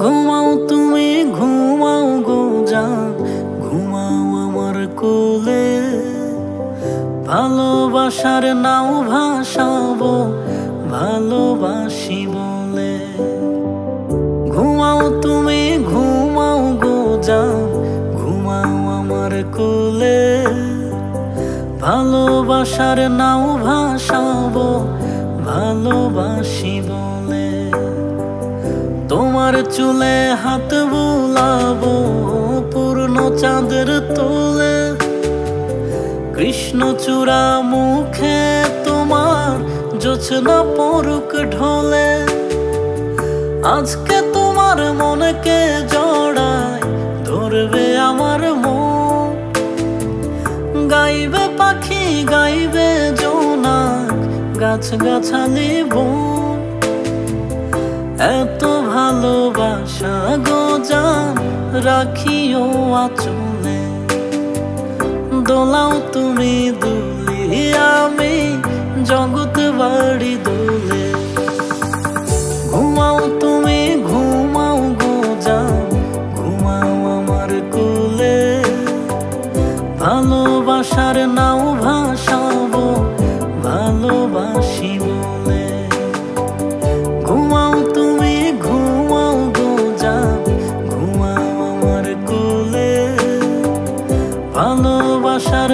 ঘুমাও তুমি ঘুমাও গো জান, ঘুমাও আমার কোলে। ভালোবাসার নাও ভাসাবো ভালোবাসি বলে। ঘুমাও তুমি ঘুমাও গো জান, ঘুমাও আমার কোলে। ভালোবাসার নাও ভাসাবো ভালোবাসি বলে। তোমার চুলে হাত বুলাবো পূর্ণ চাঁদের তোলে। কৃষ্ণচূড়া মুখে তোমার জোছনা পড়ুক ঢলে। আজকে তোমার মনকে জড়ায় ধরবে আমার মন। গাইবে পাখি গাইবে জোনাক, গাছ গাছালি বন। এত ভালোবাসা গো জান রাখিও আঁচলে। দোলাও তুমি দুলি আমি জগৎ বাড়ি দোলে। ঘুমাও তুমি ঘুমাও গো জান, ঘুমাও আমার কোলে। ভালোবাসার নাও ভাসাবো ভালোবাসি বলে। ঘুমাও তুমি ঘুমাও গো জান, ঘুমাও আমার কোলে। ভালোবাসার